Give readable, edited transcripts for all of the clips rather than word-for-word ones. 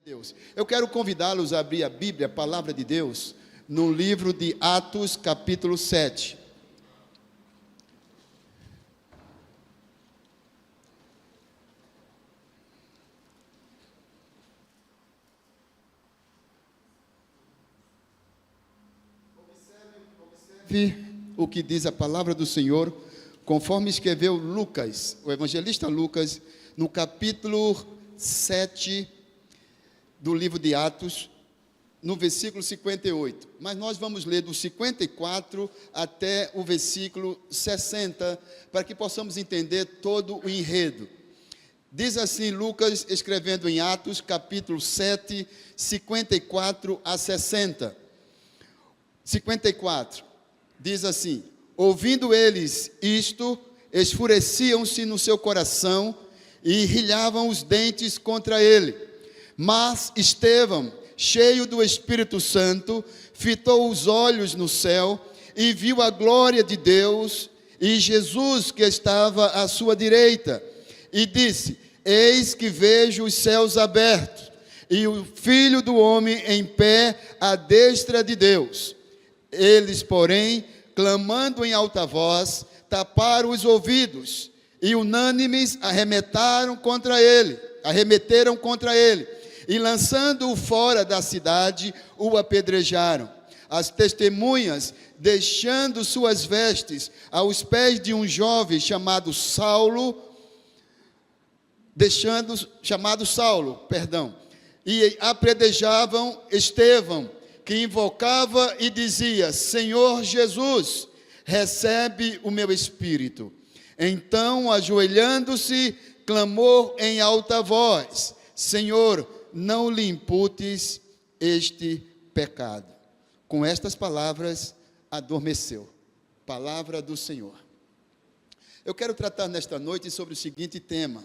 Deus. Eu quero convidá-los a abrir a Bíblia, a palavra de Deus, no livro de Atos, capítulo 7. Observe o que diz a palavra do Senhor, conforme escreveu Lucas, o evangelista Lucas, no capítulo 7 do livro de Atos, no versículo 58. Mas nós vamos ler do 54 até o versículo 60, para que possamos entender todo o enredo. Diz assim Lucas, escrevendo em Atos, capítulo 7, 54 a 60. 54, diz assim: ouvindo eles isto, esfureciam-se no seu coração e rilhavam os dentes contra ele. Mas Estevão, cheio do Espírito Santo, fitou os olhos no céu e viu a glória de Deus e Jesus que estava à sua direita, e disse: eis que vejo os céus abertos e o Filho do Homem em pé à destra de Deus. Eles, porém, clamando em alta voz, taparam os ouvidos e unânimes arremeteram contra ele, e lançando-o fora da cidade, o apedrejaram. As testemunhas, deixando suas vestes aos pés de um jovem chamado Saulo, e apedrejavam Estevão, que invocava e dizia: Senhor Jesus, recebe o meu espírito. Então, ajoelhando-se, clamou em alta voz: Senhor, não lhe imputes este pecado. Com estas palavras, adormeceu. Palavra do Senhor. Eu quero tratar nesta noite sobre o seguinte tema: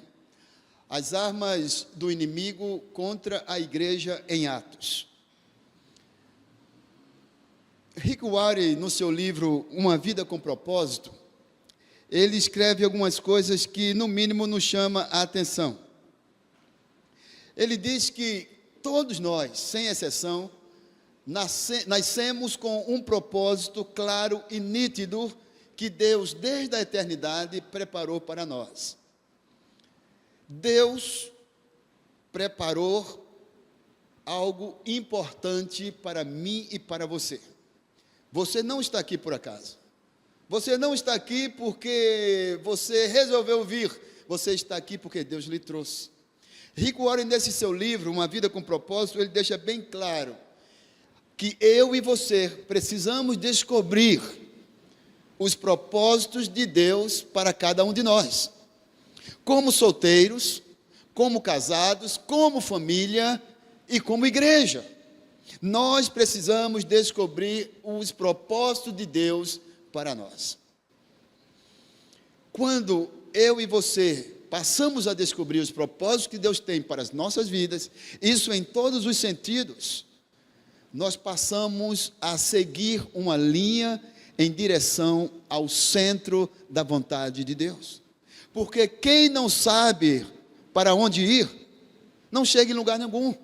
as armas do inimigo contra a igreja em Atos. Rick Warren, no seu livro Uma Vida com Propósito, ele escreve algumas coisas que, no mínimo, nos chama a atenção. Ele diz que todos nós, sem exceção, nascemos com um propósito claro e nítido que Deus, desde a eternidade, preparou para nós. Deus preparou algo importante para mim e para você. Você não está aqui por acaso. Você não está aqui porque você resolveu vir. Você está aqui porque Deus lhe trouxe. Rick Warren, nesse seu livro, Uma Vida com Propósito, ele deixa bem claro que eu e você precisamos descobrir os propósitos de Deus para cada um de nós. Como solteiros, como casados, como família e como igreja. Nós precisamos descobrir os propósitos de Deus para nós. Quando eu e você passamos a descobrir os propósitos que Deus tem para as nossas vidas, isso em todos os sentidos, nós passamos a seguir uma linha em direção ao centro da vontade de Deus. Porque quem não sabe para onde ir, não chega em lugar nenhum.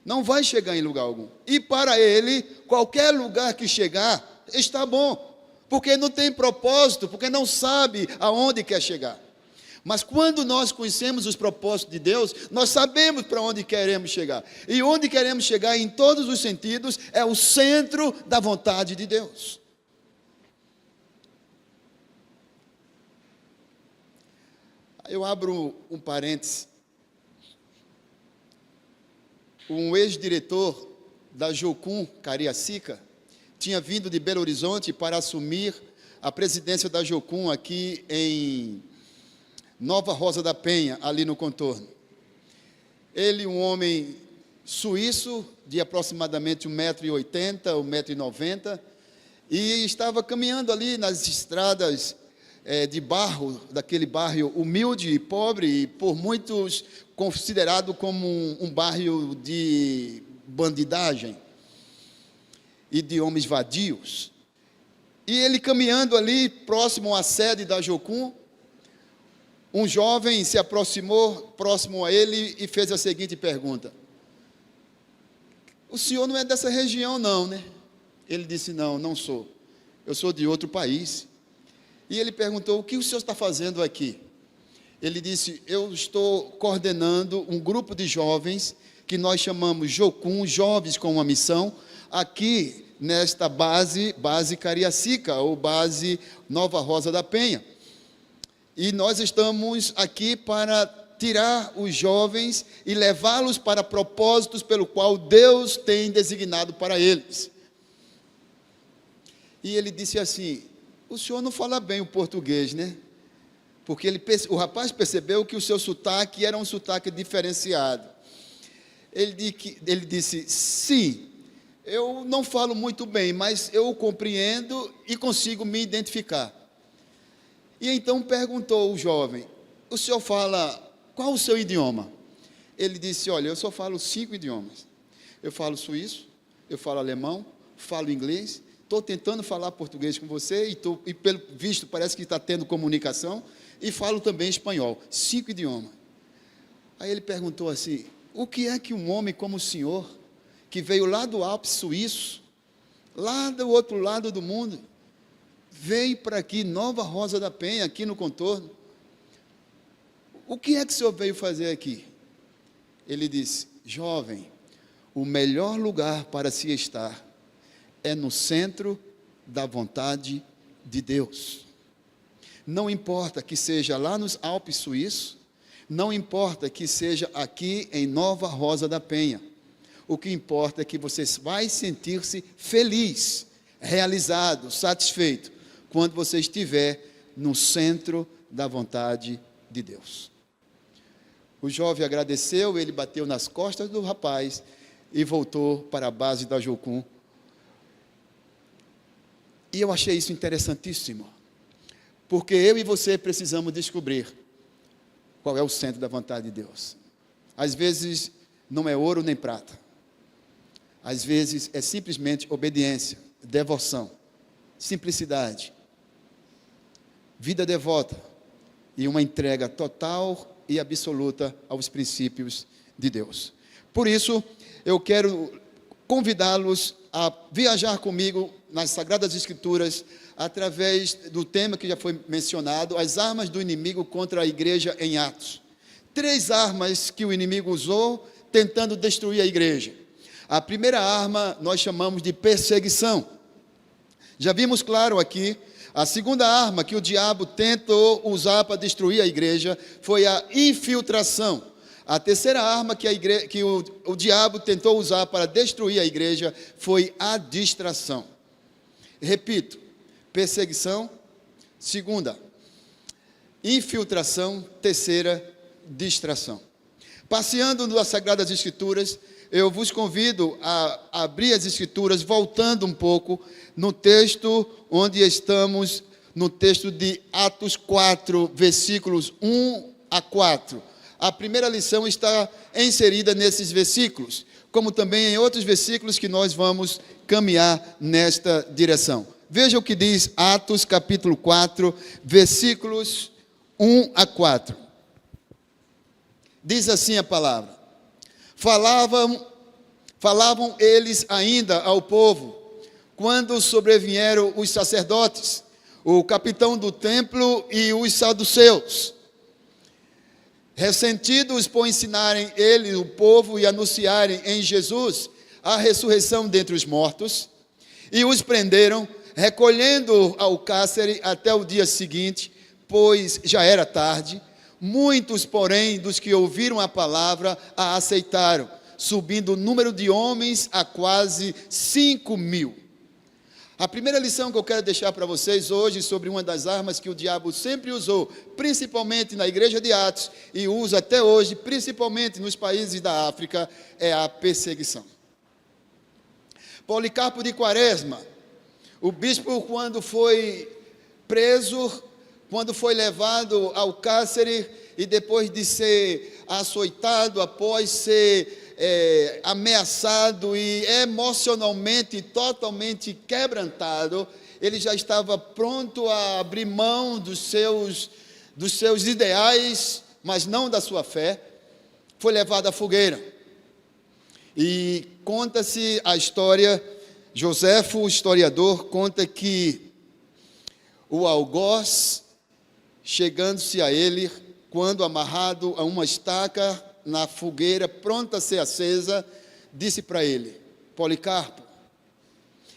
Não vai chegar em lugar algum. E para ele, qualquer lugar que chegar, está bom. Porque não tem propósito, porque não sabe aonde quer chegar. Mas quando nós conhecemos os propósitos de Deus, nós sabemos para onde queremos chegar. E onde queremos chegar, em todos os sentidos, é o centro da vontade de Deus. Eu abro um parêntese. Um ex-diretor da Jocum, Cariacica, tinha vindo de Belo Horizonte para assumir a presidência da Jocum aqui em Nova Rosa da Penha, ali no contorno. Ele, um homem suíço, de aproximadamente 1,80 m, 1,90 m, e estava caminhando ali nas estradas de barro, daquele bairro humilde e pobre, e por muitos considerado como um bairro de bandidagem e de homens vadios. E ele caminhando ali, próximo à sede da Jocum, um jovem se aproximou próximo a ele e fez a seguinte pergunta: o senhor não é dessa região não, né? Ele disse: não, não sou, eu sou de outro país. E ele perguntou: o que o senhor está fazendo aqui? Ele disse: eu estou coordenando um grupo de jovens que nós chamamos Jocum, Jovens com uma Missão, aqui nesta base Cariacica, ou base Nova Rosa da Penha. E nós estamos aqui para tirar os jovens e levá-los para propósitos pelo qual Deus tem designado para eles. E ele disse assim: o senhor não fala bem o português, né? Porque o rapaz percebeu que o seu sotaque era um sotaque diferenciado. Ele disse: sim, eu não falo muito bem, mas eu o compreendo e consigo me identificar. E então perguntou o jovem: o senhor fala qual o seu idioma? Ele disse: olha, eu só falo 5 idiomas. Eu falo suíço, eu falo alemão, falo inglês, estou tentando falar português com você e pelo visto parece que está tendo comunicação, e falo também espanhol, 5 idiomas. Aí ele perguntou assim: o que é que um homem como o senhor, que veio lá do Alpes suíço, lá do outro lado do mundo, veio para aqui, Nova Rosa da Penha, aqui no contorno, o que é que o senhor veio fazer aqui? Ele disse: jovem, o melhor lugar para se estar é no centro da vontade de Deus. Não importa que seja lá nos Alpes suíços, não importa que seja aqui em Nova Rosa da Penha, o que importa é que você vai sentir-se feliz, realizado, satisfeito, quando você estiver no centro da vontade de Deus. O jovem agradeceu, ele bateu nas costas do rapaz e voltou para a base da Jocum. E eu achei isso interessantíssimo, porque eu e você precisamos descobrir qual é o centro da vontade de Deus. Às vezes não é ouro nem prata, às vezes é simplesmente obediência, devoção, simplicidade, vida devota e uma entrega total e absoluta aos princípios de Deus. Por isso, eu quero convidá-los a viajar comigo nas Sagradas Escrituras, através do tema que já foi mencionado, as armas do inimigo contra a igreja em Atos. 3 armas que o inimigo usou tentando destruir a igreja. A primeira arma nós chamamos de perseguição. Já vimos claro aqui. A segunda arma que o diabo tentou usar para destruir a igreja foi a infiltração. A terceira arma que o diabo tentou usar para destruir a igreja foi a distração. Repito: perseguição, segunda, infiltração, terceira, distração. Passeando nas Sagradas Escrituras, eu vos convido a abrir as Escrituras, voltando um pouco no texto onde estamos, no texto de Atos 4, versículos 1 a 4. A primeira lição está inserida nesses versículos, como também em outros versículos que nós vamos caminhar nesta direção. Veja o que diz Atos capítulo 4, versículos 1 a 4. Diz assim a palavra: Falavam eles ainda ao povo, quando sobrevieram os sacerdotes, o capitão do templo e os saduceus, ressentidos por ensinarem ele, o povo, e anunciarem em Jesus a ressurreição dentre os mortos, e os prenderam, recolhendo ao cárcere até o dia seguinte, pois já era tarde. Muitos, porém, dos que ouviram a palavra, a aceitaram, subindo o número de homens a quase 5.000. A primeira lição que eu quero deixar para vocês hoje sobre uma das armas que o diabo sempre usou, principalmente na igreja de Atos, e usa até hoje, principalmente nos países da África, é a perseguição. Policarpo de Quaresma, o bispo, quando foi preso, quando foi levado ao cárcere e depois de ser açoitado, após ser ameaçado e emocionalmente totalmente quebrantado, ele já estava pronto a abrir mão dos seus ideais, mas não da sua fé, foi levado à fogueira. E conta-se a história, Joséfo, o historiador, conta que o algoz, chegando-se a ele, quando amarrado a uma estaca na fogueira, pronta a ser acesa, disse para ele: Policarpo,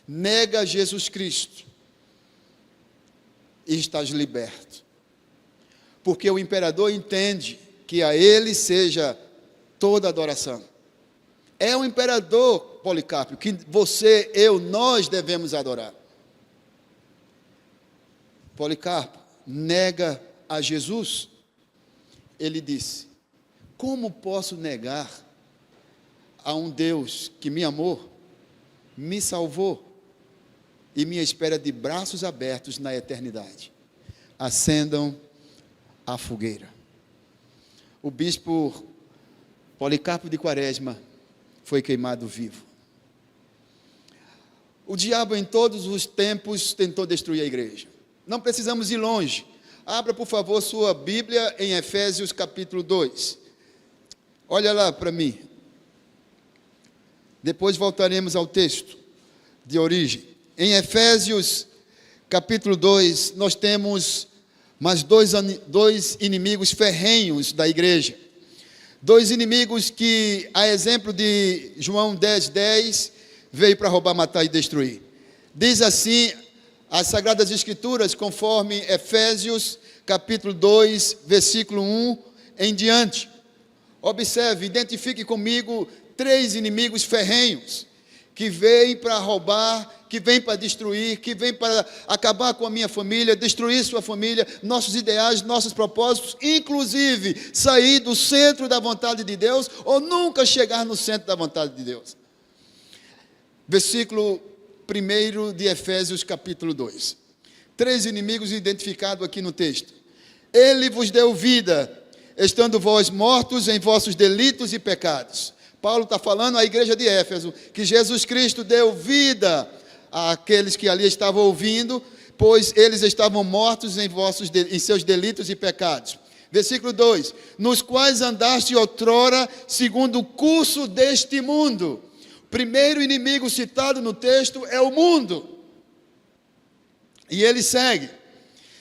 nega Jesus Cristo e estás liberto. Porque o imperador entende que a ele seja toda adoração. É o imperador, Policarpo, que você, eu, nós devemos adorar. Policarpo nega a Jesus. Ele disse: como posso negar a um Deus que me amou, me salvou e me espera de braços abertos na eternidade? Acendam a fogueira. O bispo Policarpo de Quaresma foi queimado vivo. O diabo em todos os tempos tentou destruir a igreja. Não precisamos ir longe. Abra, por favor, sua Bíblia em Efésios capítulo 2. Olha lá para mim. Depois voltaremos ao texto de origem. Em Efésios capítulo 2, nós temos mais dois inimigos ferrenhos da igreja. Dois inimigos que, a exemplo de João 10:10, veio para roubar, matar e destruir. Diz assim as Sagradas Escrituras, conforme Efésios capítulo 2, versículo 1 em diante. Observe, identifique comigo 3 inimigos ferrenhos que vêm para roubar, que vêm para destruir, que vêm para acabar com a minha família, destruir sua família, nossos ideais, nossos propósitos, inclusive sair do centro da vontade de Deus ou nunca chegar no centro da vontade de Deus. Versículo 1 de Efésios capítulo 2. 3 inimigos identificados aqui no texto. Ele vos deu vida, estando vós mortos em vossos delitos e pecados. Paulo está falando à igreja de Éfeso que Jesus Cristo deu vida àqueles que ali estavam ouvindo, pois eles estavam mortos em seus delitos e pecados. Versículo 2: nos quais andaste outrora segundo o curso deste mundo. O primeiro inimigo citado no texto é o mundo. E ele segue: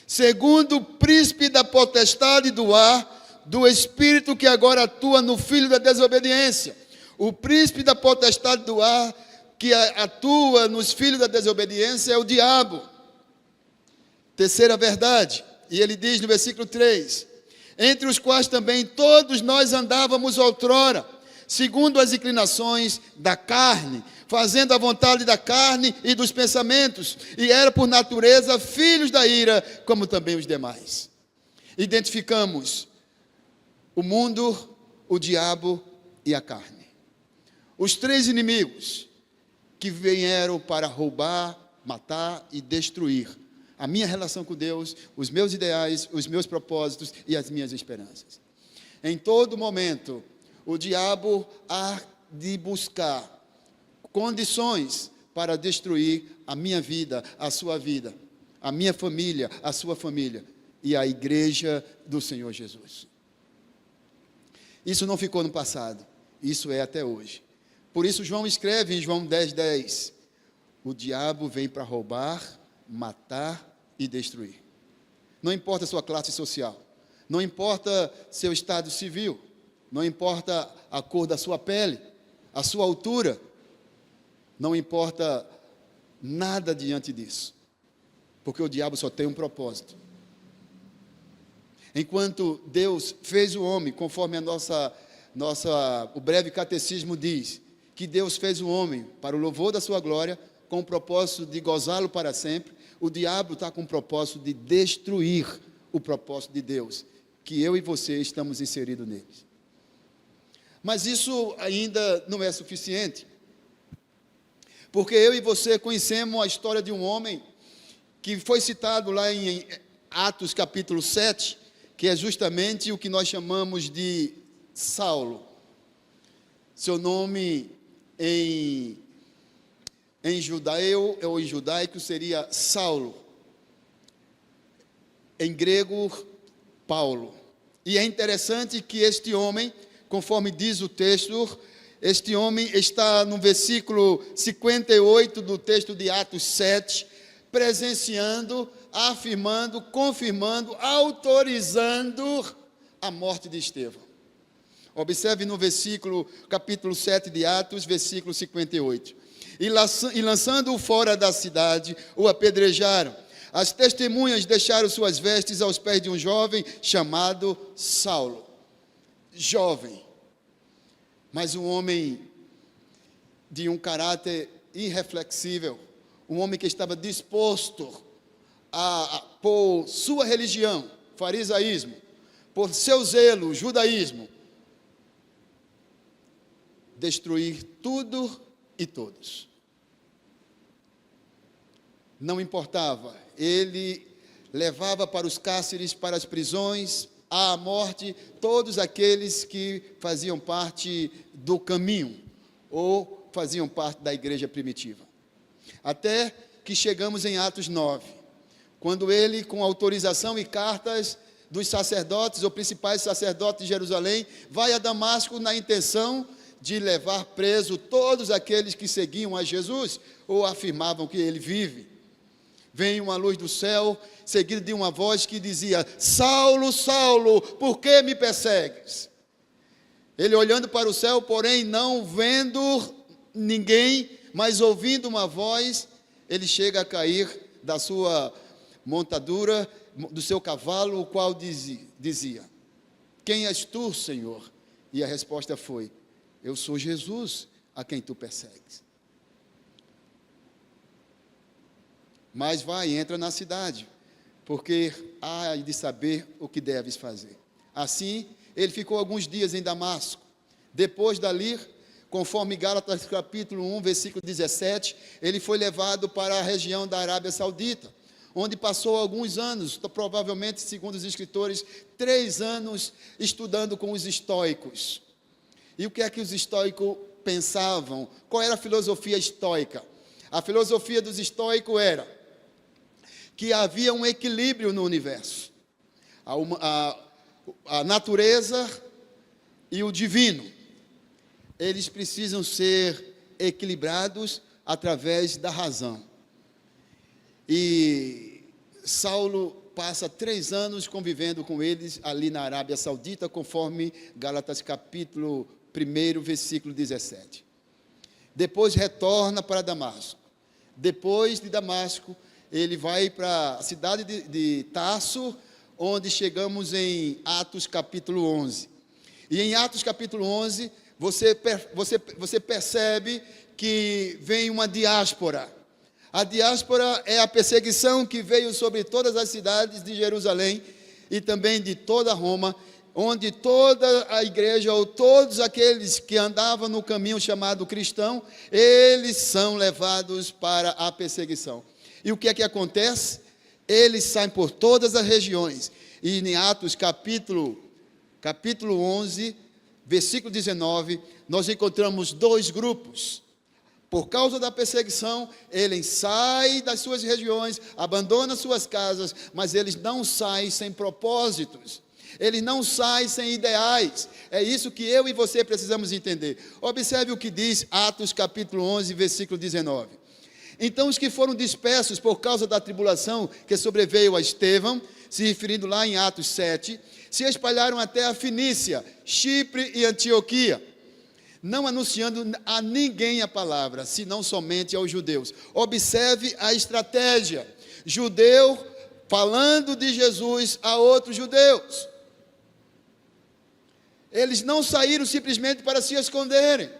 segundo o príncipe da potestade do ar, do espírito que agora atua no filho da desobediência. O príncipe da potestade do ar que atua nos filhos da desobediência é o diabo. Terceira verdade, e ele diz no versículo 3: entre os quais também todos nós andávamos outrora, segundo as inclinações da carne, fazendo a vontade da carne e dos pensamentos, e era por natureza filhos da ira, como também os demais. Identificamos o mundo, o diabo e a carne. Os 3 inimigos que vieram para roubar, matar e destruir a minha relação com Deus, os meus ideais, os meus propósitos e as minhas esperanças. Em todo momento, o diabo há de buscar condições para destruir a minha vida, a sua vida, a minha família, a sua família e a igreja do Senhor Jesus. Isso não ficou no passado, isso é até hoje. Por isso João escreve em João 10:10, o diabo vem para roubar, matar e destruir. Não importa a sua classe social, não importa seu estado civil, não importa a cor da sua pele, a sua altura, não importa nada diante disso, porque o diabo só tem um propósito. Enquanto Deus fez o homem, conforme o breve catecismo diz, que Deus fez o homem para o louvor da sua glória, com o propósito de gozá-lo para sempre, o diabo está com o propósito de destruir o propósito de Deus, que eu e você estamos inseridos neles. Mas isso ainda não é suficiente, porque eu e você conhecemos a história de um homem que foi citado lá em Atos capítulo 7, que é justamente o que nós chamamos de Saulo. Seu nome em judaico seria Saulo. Em grego, Paulo. E é interessante que este homem, conforme diz o texto, este homem está no versículo 58 do texto de Atos 7, presenciando, afirmando, confirmando, autorizando a morte de Estevão. Observe no capítulo 7 de Atos, versículo 58. E lançando-o fora da cidade, o apedrejaram. As testemunhas deixaram suas vestes aos pés de um jovem chamado Saulo. Jovem, mas um homem de um caráter irreflexível, um homem que estava disposto por sua religião, farisaísmo, por seu zelo, judaísmo, destruir tudo e todos. Não importava, ele levava para os cárceres, para as prisões, à morte, todos aqueles que faziam parte do caminho, ou faziam parte da igreja primitiva. Até que chegamos em Atos 9, quando ele, com autorização e cartas dos sacerdotes, ou principais sacerdotes de Jerusalém, vai a Damasco na intenção de levar preso todos aqueles que seguiam a Jesus, ou afirmavam que ele vive. Vem uma luz do céu, seguida de uma voz que dizia: Saulo, Saulo, por que me persegues? Ele olhando para o céu, porém não vendo ninguém, mas ouvindo uma voz, ele chega a cair da sua montadura, do seu cavalo, o qual dizia: quem és tu, Senhor? E a resposta foi: eu sou Jesus, a quem tu persegues. Mas vai, entra na cidade, porque há de saber o que deves fazer. Assim, ele ficou alguns dias em Damasco. Depois dali, conforme Gálatas capítulo 1, versículo 17, ele foi levado para a região da Arábia Saudita, onde passou alguns anos, provavelmente, segundo os escritores, 3 anos estudando com os estoicos. E o que é que os estoicos pensavam? Qual era a filosofia estoica? A filosofia dos estoicos era que havia um equilíbrio no universo. A natureza e o divino, eles precisam ser equilibrados através da razão. E Saulo passa 3 anos convivendo com eles ali na Arábia Saudita, conforme Gálatas capítulo 1, versículo 17. Depois retorna para Damasco. Depois de Damasco, ele vai para a cidade de Tarso, onde chegamos em Atos capítulo 11. E em Atos capítulo 11, você percebe que vem uma diáspora. A diáspora é a perseguição que veio sobre todas as cidades de Jerusalém e também de toda Roma, onde toda a igreja, ou todos aqueles que andavam no caminho chamado cristão, eles são levados para a perseguição. E o que é que acontece? Eles saem por todas as regiões. E em Atos capítulo 11, versículo 19, nós encontramos 2 grupos. Por causa da perseguição, eles saem das suas regiões, abandonam suas casas, mas eles não saem sem propósitos. Eles não saem sem ideais. É isso que eu e você precisamos entender. Observe o que diz Atos capítulo 11, versículo 19. Então os que foram dispersos por causa da tribulação que sobreveio a Estevão, se referindo lá em Atos 7, se espalharam até a Fenícia, Chipre e Antioquia, não anunciando a ninguém a palavra, senão somente aos judeus. Observe a estratégia: judeu falando de Jesus a outros judeus. Eles não saíram simplesmente para se esconderem.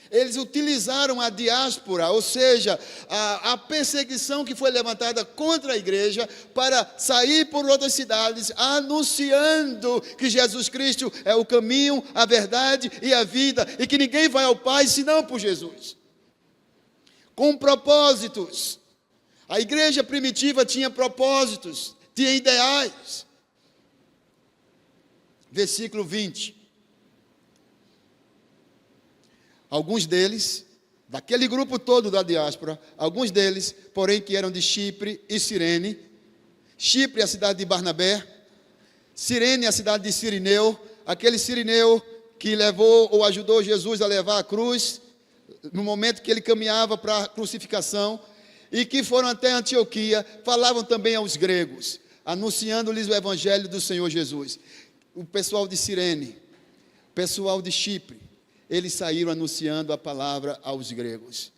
Eles utilizaram a diáspora, ou seja, a perseguição que foi levantada contra a igreja, para sair por outras cidades, anunciando que Jesus Cristo é o caminho, a verdade e a vida, e que ninguém vai ao Pai senão por Jesus. Com propósitos. A igreja primitiva tinha propósitos, tinha ideais. Versículo 20. Alguns deles, daquele grupo todo da diáspora, alguns deles, porém, que eram de Chipre e Cirene. Chipre, a cidade de Barnabé. Cirene, a cidade de Cirineu, aquele Cirineu que levou ou ajudou Jesus a levar a cruz, no momento que ele caminhava para a crucificação, e que foram até Antioquia, falavam também aos gregos, anunciando-lhes o evangelho do Senhor Jesus. O pessoal de Cirene, o pessoal de Chipre, eles saíram anunciando a palavra aos gregos,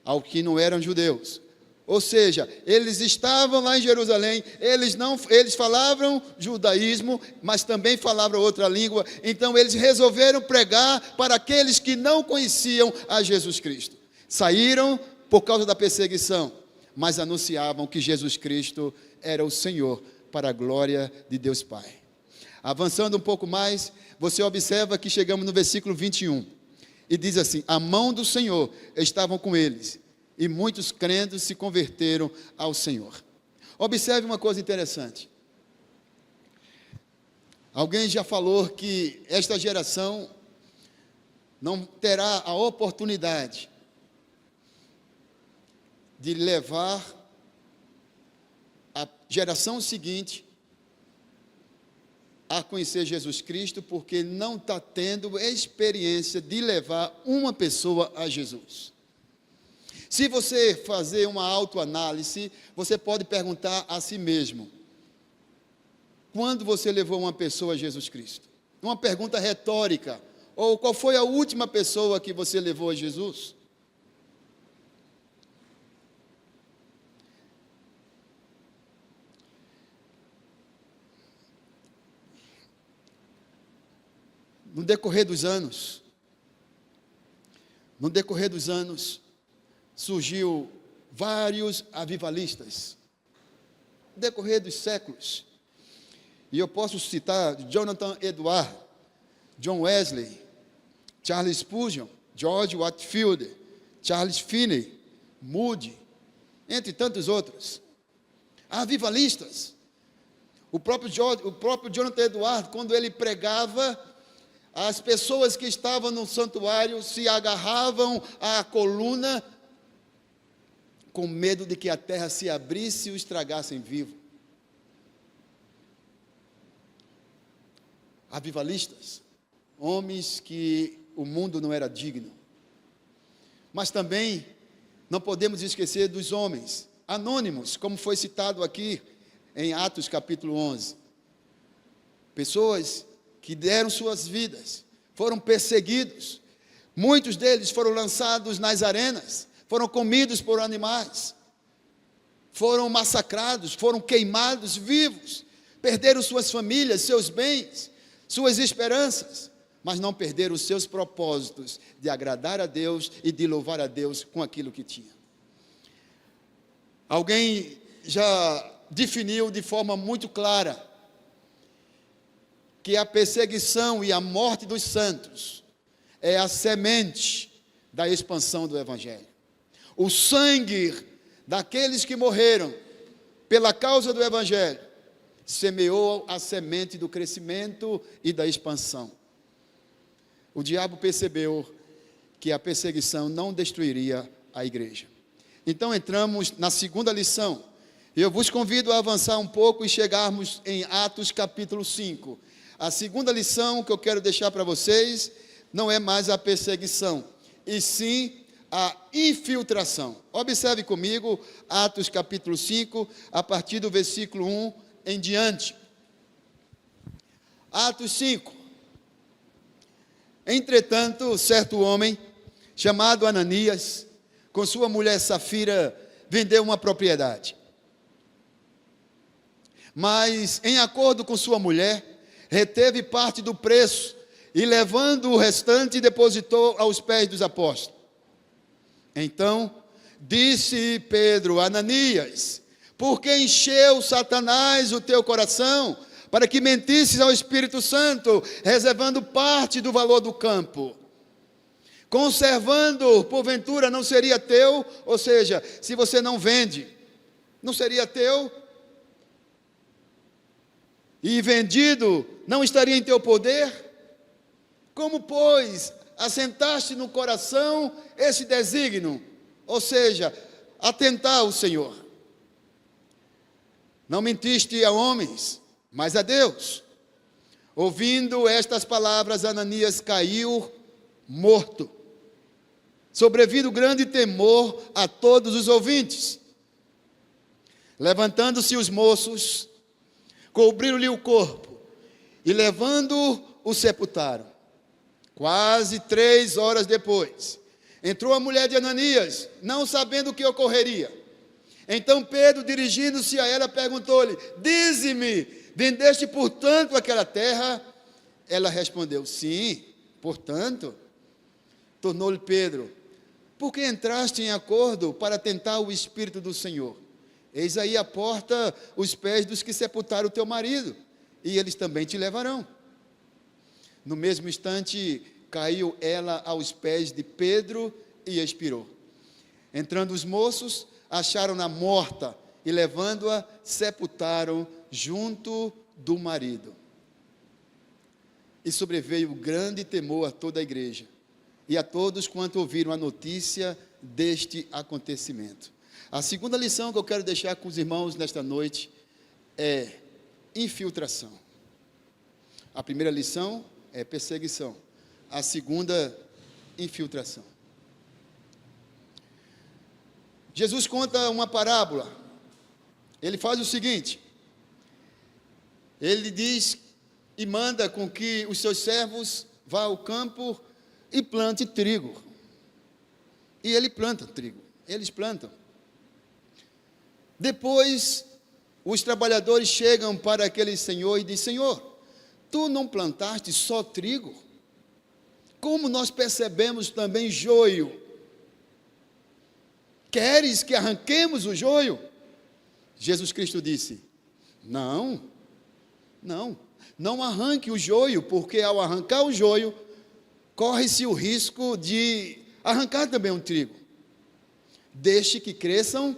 aos que não eram judeus. Ou seja, eles estavam lá em Jerusalém, eles falavam judaísmo, mas também falavam outra língua, então eles resolveram pregar para aqueles que não conheciam a Jesus Cristo. Saíram por causa da perseguição, mas anunciavam que Jesus Cristo era o Senhor, para a glória de Deus Pai. Avançando um pouco mais, você observa que chegamos no versículo 21, e diz assim: a mão do Senhor estava com eles, e muitos crentes se converteram ao Senhor. Observe uma coisa interessante. Alguém já falou que esta geração não terá a oportunidade de levar a geração seguinte a conhecer Jesus Cristo, porque não está tendo experiência de levar uma pessoa a Jesus. Se você fazer uma autoanálise, você pode perguntar a si mesmo: quando você levou uma pessoa a Jesus Cristo? Uma pergunta retórica. Ou qual foi a última pessoa que você levou a Jesus? No decorrer dos anos, surgiu vários avivalistas, no decorrer dos séculos, e eu posso citar Jonathan Edwards, John Wesley, Charles Spurgeon, George Whitefield, Charles Finney, Moody, entre tantos outros, avivalistas. O próprio Jonathan Edwards, quando ele pregava, as pessoas que estavam no santuário se agarravam à coluna, com medo de que a terra se abrisse e o estragassem vivo. Avivalistas, homens que o mundo não era digno. Mas também não podemos esquecer dos homens anônimos, como foi citado aqui em Atos capítulo 11. Pessoas que deram suas vidas, foram perseguidos, muitos deles foram lançados nas arenas, foram comidos por animais, foram massacrados, foram queimados vivos, perderam suas famílias, seus bens, suas esperanças, mas não perderam os seus propósitos de agradar a Deus e de louvar a Deus com aquilo que tinha. Alguém já definiu de forma muito clara que a perseguição e a morte dos santos é a semente da expansão do Evangelho. O sangue daqueles que morreram pela causa do Evangelho semeou a semente do crescimento e da expansão. O diabo percebeu que a perseguição não destruiria a igreja. Então entramos na segunda lição. Eu vos convido a avançar um pouco e chegarmos em Atos capítulo 5. A segunda lição que eu quero deixar para vocês não é mais a perseguição, e sim a infiltração. Observe comigo Atos capítulo 5, a partir do versículo 1 em diante. Atos 5. Entretanto, certo homem, chamado Ananias, com sua mulher Safira, vendeu uma propriedade. Mas, em acordo com sua mulher, reteve parte do preço e, levando o restante, depositou aos pés dos apóstolos. Então, disse Pedro: Ananias, por que encheu Satanás o teu coração, para que mentisses ao Espírito Santo, reservando parte do valor do campo? Conservando, porventura, não seria teu? Ou seja, se você não vende, não seria teu? E vendido, não estaria em teu poder? Como, pois, assentaste no coração esse desígnio? Ou seja, atentar ao Senhor. Não mentiste a homens, mas a Deus. Ouvindo estas palavras, Ananias caiu morto. Sobrevindo grande temor a todos os ouvintes. Levantando-se os moços, cobriram-lhe o corpo e levando-o, o sepultaram. Quase 3 horas depois, entrou a mulher de Ananias, não sabendo o que ocorreria. Então Pedro, dirigindo-se a ela, perguntou-lhe: dize-me, vendeste portanto aquela terra? Ela respondeu: sim, portanto. Tornou-lhe Pedro: por que entraste em acordo para tentar o Espírito do Senhor? Eis aí a porta os pés dos que sepultaram o teu marido, e eles também te levarão. No mesmo instante, caiu ela aos pés de Pedro e expirou. Entrando os moços, acharam-na morta e, levando-a, sepultaram junto do marido. E sobreveio grande temor a toda a igreja e a todos quanto ouviram a notícia deste acontecimento. A segunda lição que eu quero deixar com os irmãos nesta noite é infiltração. A primeira lição é perseguição. A segunda, infiltração. Jesus conta uma parábola. Ele faz o seguinte: ele diz e manda com que os seus servos vá ao campo e plante trigo. E ele planta trigo. Eles plantam. Depois, os trabalhadores chegam para aquele senhor e dizem: Senhor, tu não plantaste só trigo? Como nós percebemos também joio? Queres que arranquemos o joio? Jesus Cristo disse: não arranque o joio, porque ao arrancar o joio, corre-se o risco de arrancar também o trigo. Deixe que cresçam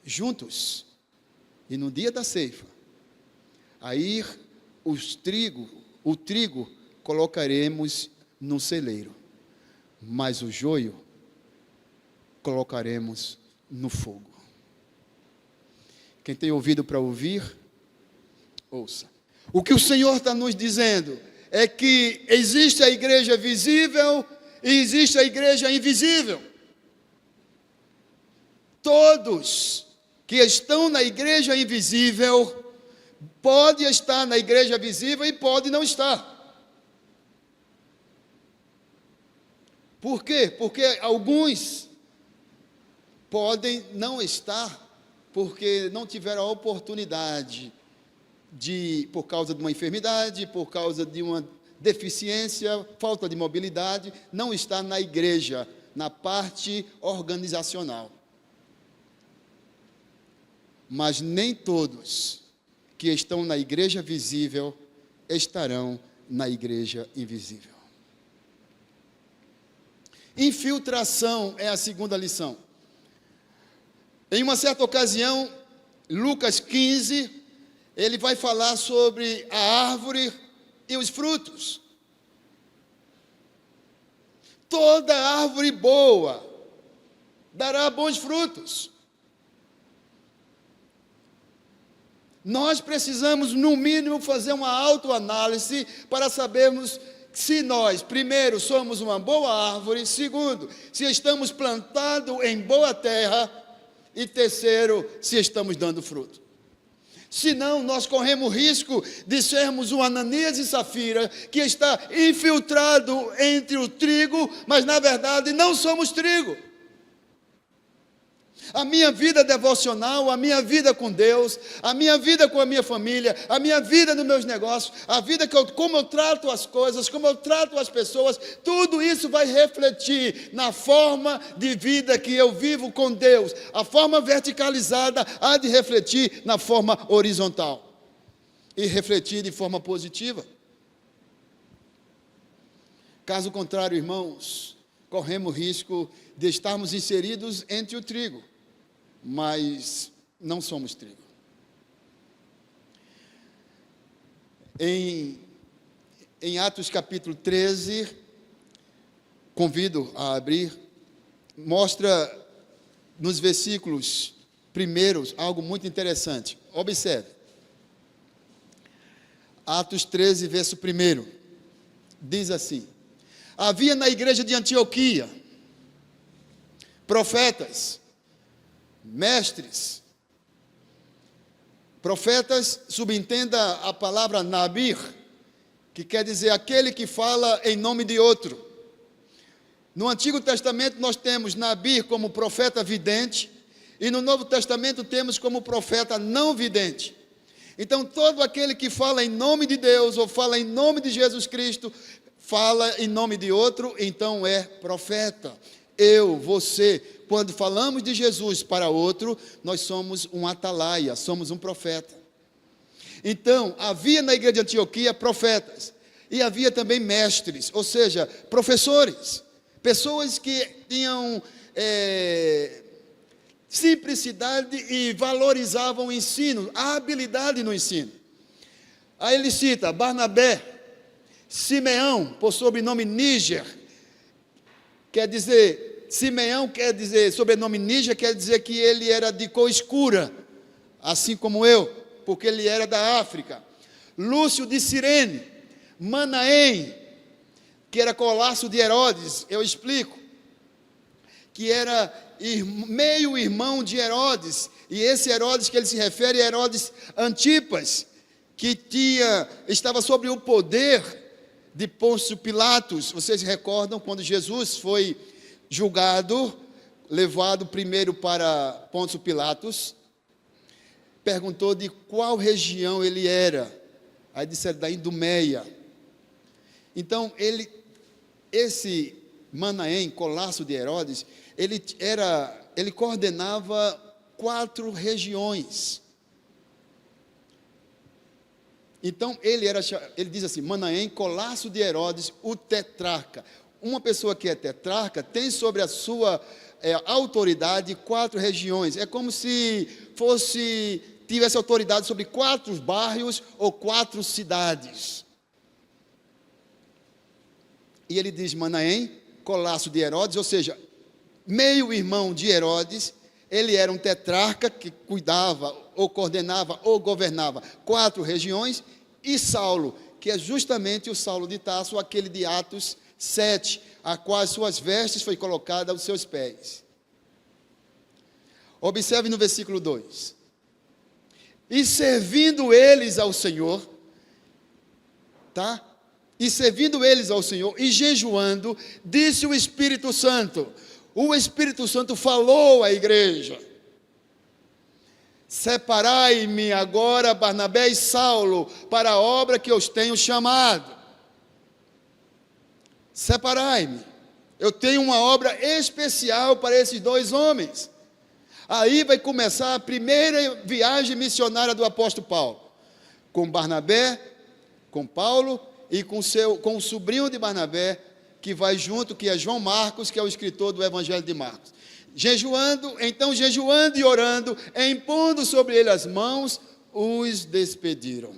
juntos, e no dia da ceifa, aí o trigo colocaremos no celeiro, mas o joio colocaremos no fogo. Quem tem ouvido para ouvir, ouça. O que o Senhor está nos dizendo é que existe a igreja visível e existe a igreja invisível. Todos que estão na igreja invisível podem estar na igreja visível e podem não estar. Por quê? Porque alguns podem não estar porque não tiveram a oportunidade de, por causa de uma enfermidade, por causa de uma deficiência, falta de mobilidade, não estar na igreja, na parte organizacional. Mas nem todos que estão na igreja visível estarão na igreja invisível. Infiltração é a segunda lição. Em uma certa ocasião, Lucas 15, ele vai falar sobre a árvore e os frutos. Toda árvore boa dará bons frutos. Nós precisamos, no mínimo, fazer uma autoanálise para sabermos se nós, primeiro, somos uma boa árvore, segundo, se estamos plantados em boa terra, e terceiro, se estamos dando fruto. Senão, nós corremos risco de sermos um Ananias e Safira, que está infiltrado entre o trigo, mas na verdade não somos trigo. A minha vida devocional, a minha vida com Deus, a minha vida com a minha família, a minha vida nos meus negócios, a vida como eu trato as coisas, como eu trato as pessoas, tudo isso vai refletir na forma de vida que eu vivo com Deus. A forma verticalizada há de refletir na forma horizontal e refletir de forma positiva. Caso contrário, irmãos, corremos risco de estarmos inseridos entre o trigo, mas não somos trigo. Em Atos capítulo 13, convido a abrir, mostra nos versículos primeiros algo muito interessante. Observe. Atos 13, verso 1, diz assim: havia na igreja de Antioquia profetas, mestres. Profetas, subentenda a palavra nabir, que quer dizer aquele que fala em nome de outro. No Antigo Testamento nós temos nabir como profeta vidente, e no Novo Testamento temos como profeta não vidente. Então todo aquele que fala em nome de Deus, ou fala em nome de Jesus Cristo, fala em nome de outro, então é profeta. Eu, você, quando falamos de Jesus para outro, nós somos um atalaia, somos um profeta. Então, havia na igreja de Antioquia profetas, e havia também mestres, ou seja, professores, pessoas que tinham simplicidade e valorizavam o ensino, a habilidade no ensino. Aí ele cita Barnabé, Simeão, por sobrenome Níger, quer dizer, Simeão quer dizer, sobrenome Níger quer dizer que ele era de cor escura, assim como eu, porque ele era da África. Lúcio de Cirene, Manaém, que era colasso de Herodes, eu explico, que era meio irmão de Herodes, e esse Herodes que ele se refere é Herodes Antipas, que estava sob o poder de Pôncio Pilatos. Vocês recordam quando Jesus foi julgado, levado primeiro para Pôncio Pilatos, perguntou de qual região ele era, aí disseram da Idumeia. Então esse Manaém, colasso de Herodes, ele coordenava 4 regiões. Então ele diz assim, Manaém, colasso de Herodes, o tetrarca. Uma pessoa que é tetrarca tem sobre a sua autoridade 4 regiões. É como se tivesse autoridade sobre 4 bairros ou 4 cidades. E ele diz Manaém, colasso de Herodes, ou seja, meio irmão de Herodes. Ele era um tetrarca que cuidava, ou coordenava, ou governava 4 regiões, e Saulo, que é justamente o Saulo de Tarso, aquele de Atos 7, a qual suas vestes foi colocada aos seus pés. Observe no versículo 2. E servindo eles ao Senhor, tá? E servindo eles ao Senhor, e jejuando, disse o Espírito Santo. O Espírito Santo falou à igreja: separai-me agora Barnabé e Saulo para a obra que eu os tenho chamado. Separai-me, eu tenho uma obra especial para esses 2 homens. Aí vai começar a primeira viagem missionária do apóstolo Paulo, com Barnabé, com Paulo e com o sobrinho de Barnabé, que vai junto, que é João Marcos, que é o escritor do Evangelho de Marcos. Jejuando e orando, impondo sobre ele as mãos, os despediram.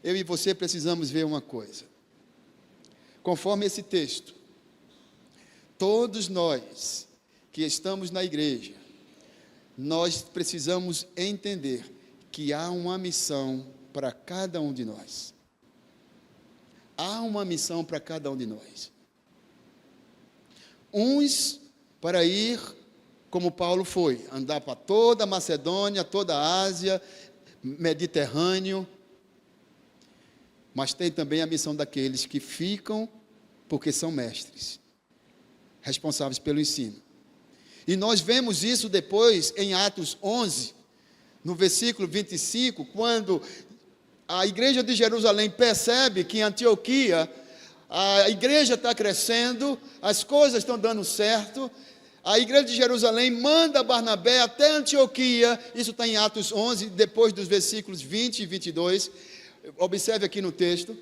Eu e você precisamos ver uma coisa. Conforme esse texto, todos nós que estamos na igreja, nós precisamos entender que há uma missão para cada um de nós. Há uma missão para cada um de nós. Uns para ir, como Paulo foi, andar para toda a Macedônia, toda a Ásia, Mediterrâneo. Mas tem também a missão daqueles que ficam porque são mestres, responsáveis pelo ensino. E nós vemos isso depois em Atos 11, no versículo 25, quando a igreja de Jerusalém percebe que em Antioquia a igreja está crescendo, as coisas estão dando certo. A igreja de Jerusalém manda Barnabé até Antioquia, isso está em Atos 11, depois dos versículos 20 e 22, observe aqui no texto.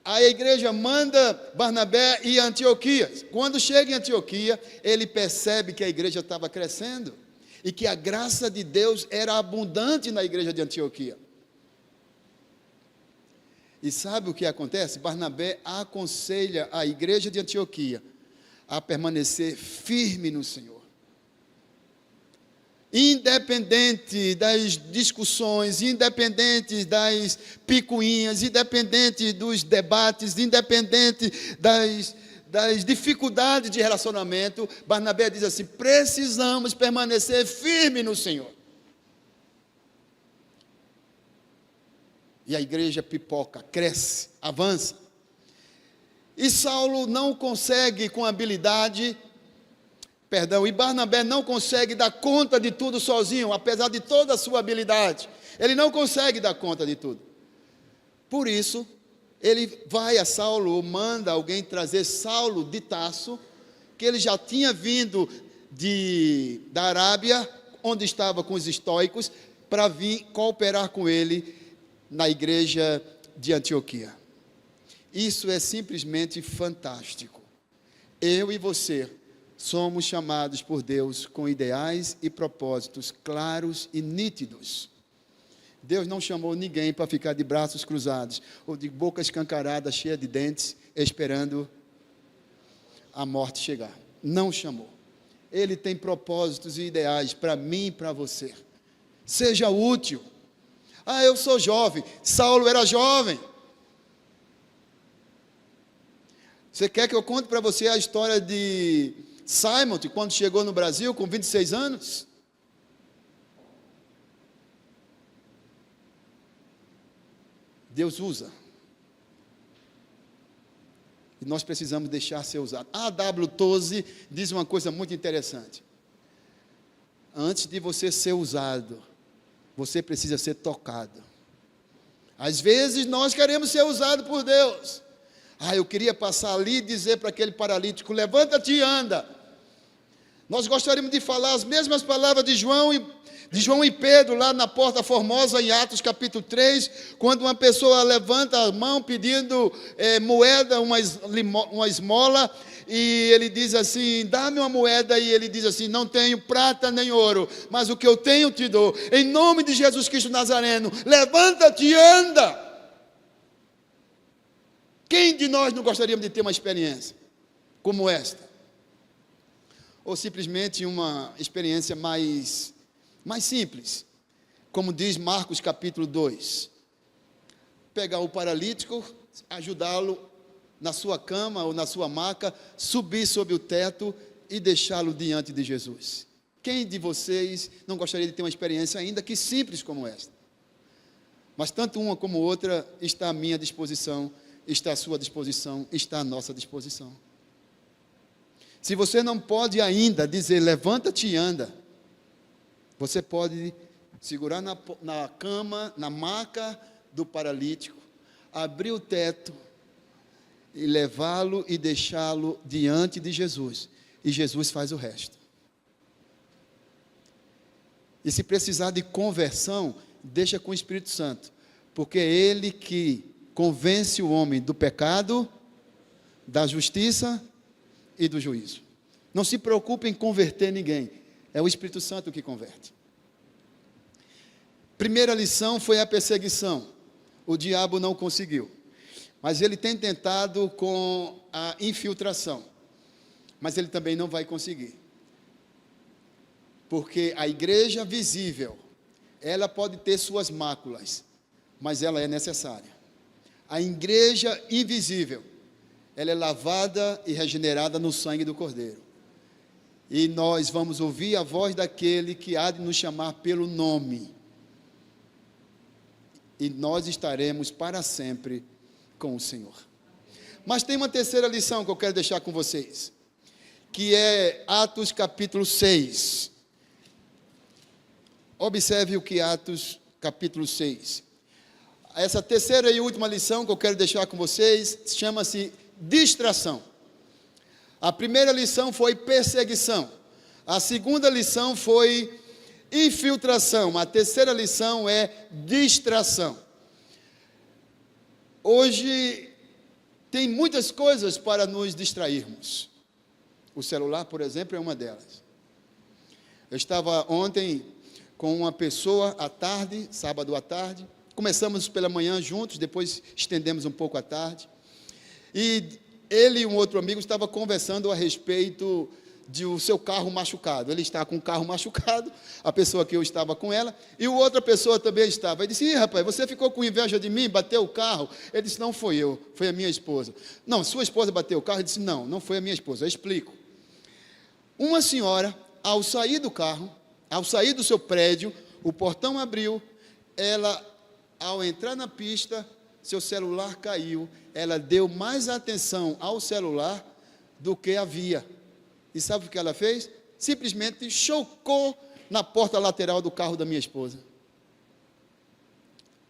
A igreja manda Barnabé ir a Antioquia. Quando chega em Antioquia, ele percebe que a igreja estava crescendo e que a graça de Deus era abundante na igreja de Antioquia. E sabe o que acontece? Barnabé aconselha a igreja de Antioquia a permanecer firme no Senhor. independente das discussões, independente das picuinhas, independente dos debates, independente das dificuldades de relacionamento, Barnabé diz assim: precisamos permanecer firmes no Senhor. E a igreja pipoca, cresce, avança. E Saulo não consegue com habilidade, e Barnabé não consegue dar conta de tudo sozinho, apesar de toda a sua habilidade. Ele não consegue dar conta de tudo. Por isso, ele vai a Saulo, manda alguém trazer Saulo de Tarso, que ele já tinha vindo da Arábia, onde estava com os estoicos, para vir cooperar com ele na igreja de Antioquia. Isso é simplesmente fantástico. Eu e você somos chamados por Deus com ideais e propósitos claros e nítidos. Deus não chamou ninguém para ficar de braços cruzados ou de boca escancarada, cheia de dentes, esperando a morte chegar. Não chamou. Ele tem propósitos e ideais para mim e para você. Seja útil. Eu sou jovem. Saulo era jovem. Você quer que eu conte para você a história de Simon, quando chegou no Brasil com 26 anos? Deus usa. E nós precisamos deixar ser usado. A W. Toze diz uma coisa muito interessante. Antes de você ser usado, você precisa ser tocado. Às vezes nós queremos ser usados por Deus. Eu queria passar ali e dizer para aquele paralítico: levanta-te e anda. Nós gostaríamos de falar as mesmas palavras de João e Pedro, lá na Porta Formosa, em Atos capítulo 3, quando uma pessoa levanta a mão pedindo moeda, uma esmola, e ele diz assim: dá-me uma moeda, e ele diz assim: não tenho prata nem ouro, mas o que eu tenho te dou, em nome de Jesus Cristo Nazareno, levanta-te e anda. Quem de nós não gostaríamos de ter uma experiência como esta? Ou simplesmente uma experiência mais simples, como diz Marcos capítulo 2. Pegar o paralítico, ajudá-lo na sua cama ou na sua maca, subir sobre o teto e deixá-lo diante de Jesus. Quem de vocês não gostaria de ter uma experiência ainda que simples como esta? Mas tanto uma como outra está à minha disposição, está à sua disposição, está à nossa disposição. Se você não pode ainda dizer levanta-te e anda, você pode segurar na cama, na maca do paralítico, abrir o teto e levá-lo e deixá-lo diante de Jesus. E Jesus faz o resto. E se precisar de conversão, deixa com o Espírito Santo, porque é Ele que convence o homem do pecado, da justiça e do juízo. Não se preocupe em converter ninguém, é o Espírito Santo que converte. Primeira lição foi a perseguição. O diabo não conseguiu, mas ele tem tentado com a infiltração, mas ele também não vai conseguir, porque a igreja visível, ela pode ter suas máculas, mas ela é necessária. A igreja invisível, ela é lavada e regenerada no sangue do Cordeiro. E nós vamos ouvir a voz daquele que há de nos chamar pelo nome. E nós estaremos para sempre com o Senhor. Mas tem uma terceira lição que eu quero deixar com vocês, que é Atos capítulo 6. Observe o que Atos capítulo 6. Essa terceira e última lição que eu quero deixar com vocês chama-se distração. A primeira lição foi perseguição. A segunda lição foi infiltração. A terceira lição é distração. Hoje tem muitas coisas para nos distrairmos. O celular, por exemplo, é uma delas. Eu estava ontem com uma pessoa à tarde, sábado à tarde. Começamos pela manhã juntos, depois estendemos um pouco à tarde. E ele e um outro amigo estavam conversando a respeito de o seu carro machucado. Ele está com o carro machucado, a pessoa que eu estava com ela, e outra pessoa também estava. Ele disse: ih, rapaz, você ficou com inveja de mim, bateu o carro? Ele disse: não foi eu, foi a minha esposa. Não, sua esposa bateu o carro? Ele disse: não, não foi a minha esposa. Eu explico. Uma senhora, ao sair do carro, ao sair do seu prédio, o portão abriu, ela, ao entrar na pista, seu celular caiu, ela deu mais atenção ao celular do que havia. E sabe o que ela fez? Simplesmente chocou na porta lateral do carro da minha esposa.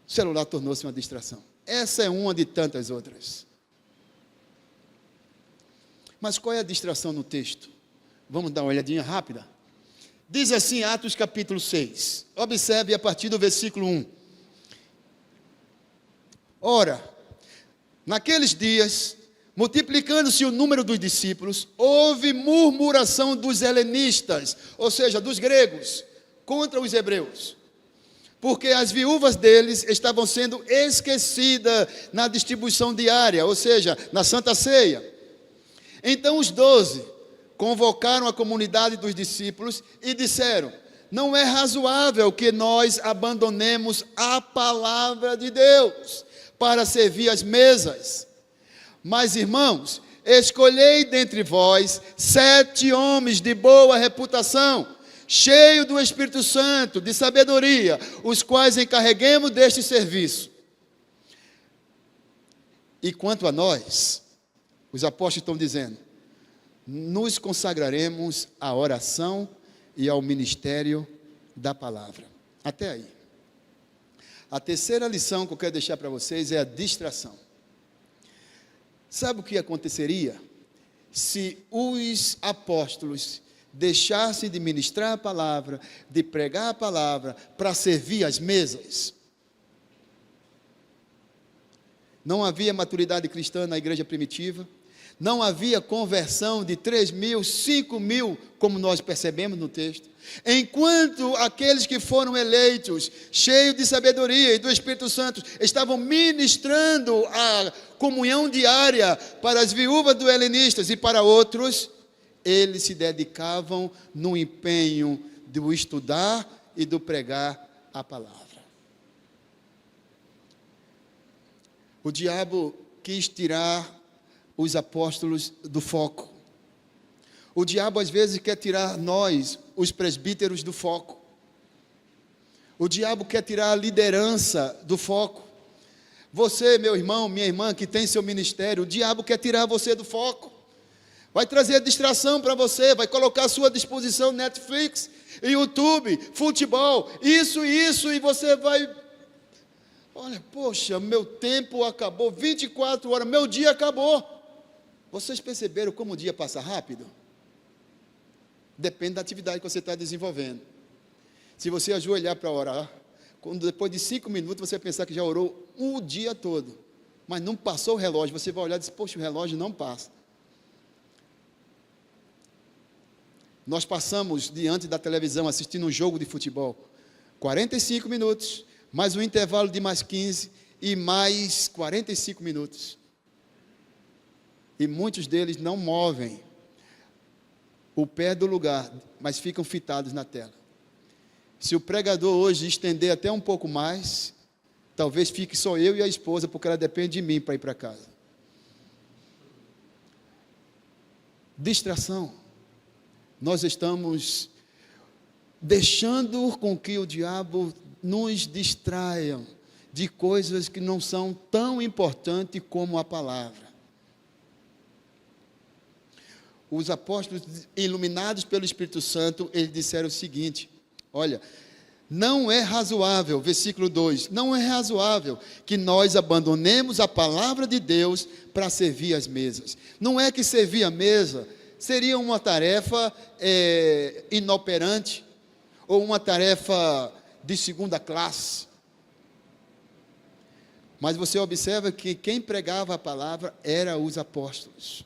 O celular tornou-se uma distração. Essa é uma de tantas outras. Mas qual é a distração no texto? Vamos dar uma olhadinha rápida. Diz assim, Atos capítulo 6. Observe a partir do versículo 1. Ora, naqueles dias, multiplicando-se o número dos discípulos, houve murmuração dos helenistas, ou seja, dos gregos, contra os hebreus, porque as viúvas deles estavam sendo esquecidas na distribuição diária, ou seja, na Santa Ceia. Então os 12 convocaram a comunidade dos discípulos e disseram: não é razoável que nós abandonemos a palavra de Deus para servir as mesas. Mas, irmãos, escolhei dentre vós 7 homens de boa reputação, cheios do Espírito Santo, de sabedoria, os quais encarreguemos deste serviço. E quanto a nós, os apóstolos estão dizendo, nos consagraremos à oração e ao ministério da palavra. Até aí. A terceira lição que eu quero deixar para vocês é a distração. Sabe o que aconteceria se os apóstolos deixassem de ministrar a palavra, de pregar a palavra, para servir as mesas? Não havia maturidade cristã na igreja primitiva, não havia conversão de 3.000, 5.000, como nós percebemos no texto. Enquanto aqueles que foram eleitos, cheios de sabedoria e do Espírito Santo, estavam ministrando a comunhão diária para as viúvas do helenistas e para outros, eles se dedicavam no empenho do estudar e do pregar a palavra. O diabo quis tirar os apóstolos do foco. O diabo às vezes quer tirar nós, os presbíteros, do foco. O diabo quer tirar a liderança do foco. Você, meu irmão, minha irmã, que tem seu ministério, o diabo quer tirar você do foco. Vai trazer distração para você, vai colocar à sua disposição Netflix, YouTube, futebol, isso, e você vai... Olha, poxa, meu tempo acabou, 24 horas, meu dia acabou. Vocês perceberam como o dia passa rápido? Depende da atividade que você está desenvolvendo. Se você ajoelhar para orar, quando depois de 5 minutos você pensar que já orou o dia todo, mas não passou o relógio, você vai olhar e dizer: poxa, o relógio não passa. Nós passamos diante da televisão assistindo um jogo de futebol, 45 minutos, mais um intervalo de mais 15 e mais 45 minutos. E muitos deles não movem o pé do lugar, mas ficam fitados na tela. Se o pregador hoje estender até um pouco mais, talvez fique só eu e a esposa, porque ela depende de mim para ir para casa. Distração. Nós estamos deixando com que o diabo nos distraia de coisas que não são tão importantes como a palavra. Os apóstolos, iluminados pelo Espírito Santo, eles disseram o seguinte: olha, não é razoável, versículo 2, não é razoável que nós abandonemos a palavra de Deus para servir as mesas. Não é que servir a mesa seria uma tarefa inoperante, ou uma tarefa de segunda classe. Mas você observa que quem pregava a palavra eram os apóstolos.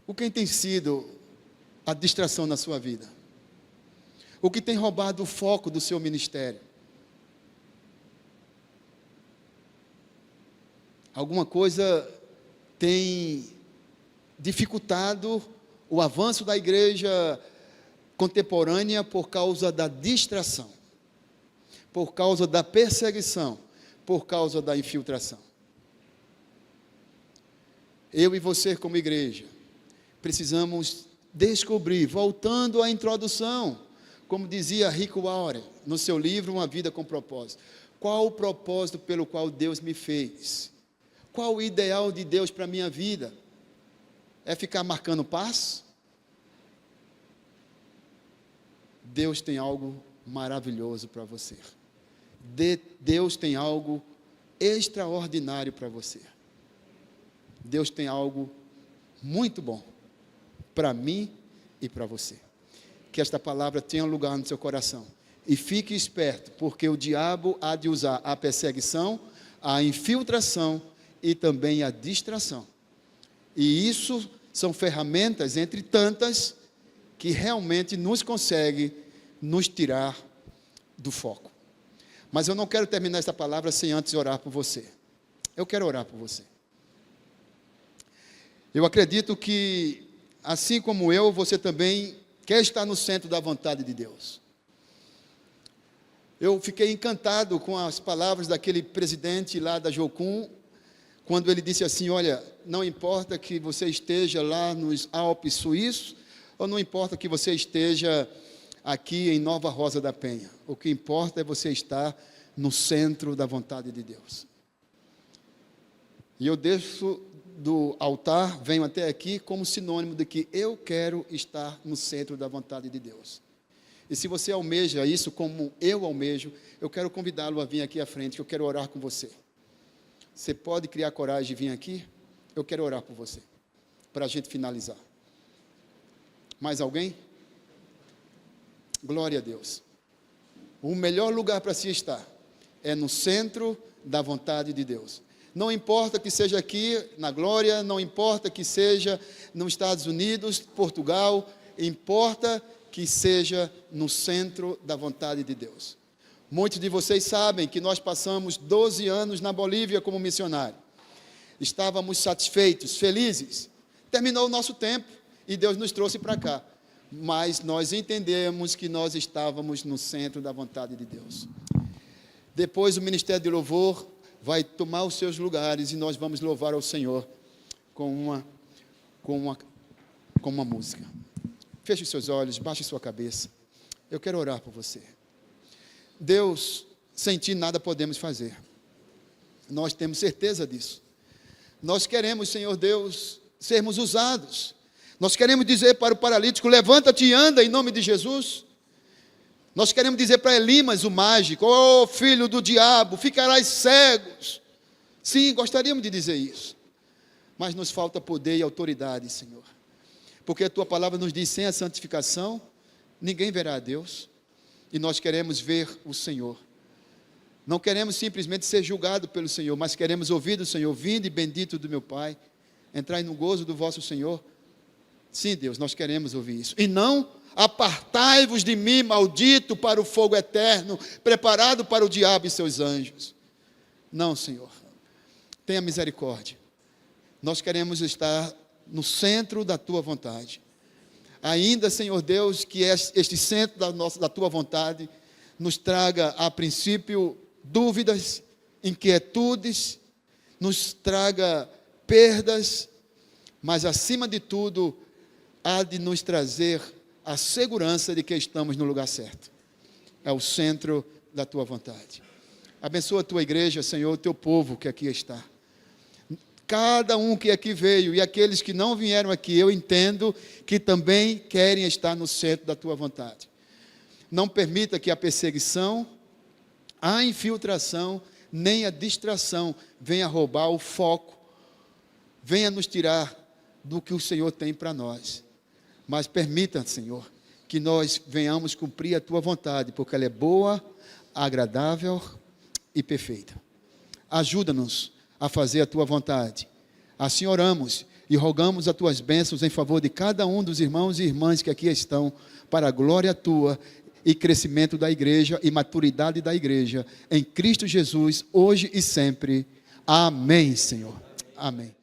O que tem sido a distração na sua vida? O que tem roubado o foco do seu ministério? alguma coisa tem dificultado o avanço da igreja contemporânea por causa da distração, por causa da perseguição, por causa da infiltração. Eu e você, como igreja, precisamos descobrir, voltando à introdução, como dizia Rick Warren, no seu livro Uma Vida com Propósito, qual o propósito pelo qual Deus me fez? Qual o ideal de Deus para a minha vida? É ficar marcando passo? Deus tem algo maravilhoso para você. Deus tem algo extraordinário para você. Deus tem algo muito bom para mim e para você. Que esta palavra tenha lugar no seu coração. E fique esperto, porque o diabo há de usar a perseguição, a infiltração e também a distração. E isso são ferramentas, entre tantas, que realmente nos consegue nos tirar do foco. Mas eu não quero terminar esta palavra sem antes orar por você. Eu quero orar por você. Eu acredito que, assim como eu, você também quer estar no centro da vontade de Deus. Eu fiquei encantado com as palavras daquele presidente lá da Jocum, quando ele disse assim: olha, não importa que você esteja lá nos Alpes suíços, ou não importa que você esteja aqui em Nova Rosa da Penha, o que importa é você estar no centro da vontade de Deus. E eu desço do altar, venho até aqui como sinônimo de que eu quero estar no centro da vontade de Deus. E se você almeja isso como eu almejo, eu quero convidá-lo a vir aqui à frente, que eu quero orar com você. Você pode criar coragem de vir aqui? Eu quero orar por você, para a gente finalizar. Mais alguém? Glória a Deus. O melhor lugar para se estar é no centro da vontade de Deus. Não importa que seja aqui na Glória, não importa que seja nos Estados Unidos, Portugal, importa que seja no centro da vontade de Deus. Muitos de vocês sabem que nós passamos 12 anos na Bolívia como missionário. Estávamos satisfeitos, felizes. Terminou o nosso tempo e Deus nos trouxe para cá. Mas nós entendemos que nós estávamos no centro da vontade de Deus. Depois o Ministério de Louvor vai tomar os seus lugares e nós vamos louvar ao Senhor com uma música. Feche os seus olhos, baixe sua cabeça. Eu quero orar por você. Deus, sem ti nada podemos fazer. Nós temos certeza disso. Nós queremos, Senhor Deus, sermos usados. Nós queremos dizer para o paralítico: levanta-te e anda em nome de Jesus. Nós queremos dizer para Elimas, o mágico: ó filho do diabo, ficarás cegos. Sim, gostaríamos de dizer isso. Mas nos falta poder e autoridade, Senhor. Porque a tua palavra nos diz: sem a santificação, ninguém verá a Deus. E nós queremos ver o Senhor. Não queremos simplesmente ser julgados pelo Senhor, mas queremos ouvir do Senhor: vinde bendito do meu Pai, entrai no gozo do vosso Senhor. Sim, Deus, nós queremos ouvir isso. E não: apartai-vos de mim, maldito, para o fogo eterno, preparado para o diabo e seus anjos. Não, Senhor. Tenha misericórdia. Nós queremos estar no centro da tua vontade. Ainda, Senhor Deus, que este centro da tua vontade nos traga, a princípio, dúvidas, inquietudes, nos traga perdas, mas, acima de tudo, há de nos trazer a segurança de que estamos no lugar certo. É o centro da tua vontade. Abençoa a tua igreja, Senhor, o teu povo que aqui está. Cada um que aqui veio e aqueles que não vieram aqui, eu entendo que também querem estar no centro da tua vontade. Não permita que a perseguição, a infiltração, nem a distração venha roubar o foco, venha nos tirar do que o Senhor tem para nós. Mas permita, Senhor, que nós venhamos cumprir a tua vontade, porque ela é boa, agradável e perfeita. Ajuda-nos a fazer a tua vontade. Assim oramos e rogamos as tuas bênçãos em favor de cada um dos irmãos e irmãs que aqui estão, para a glória tua e crescimento da igreja e maturidade da igreja, em Cristo Jesus, hoje e sempre. Amém, Senhor. Amém.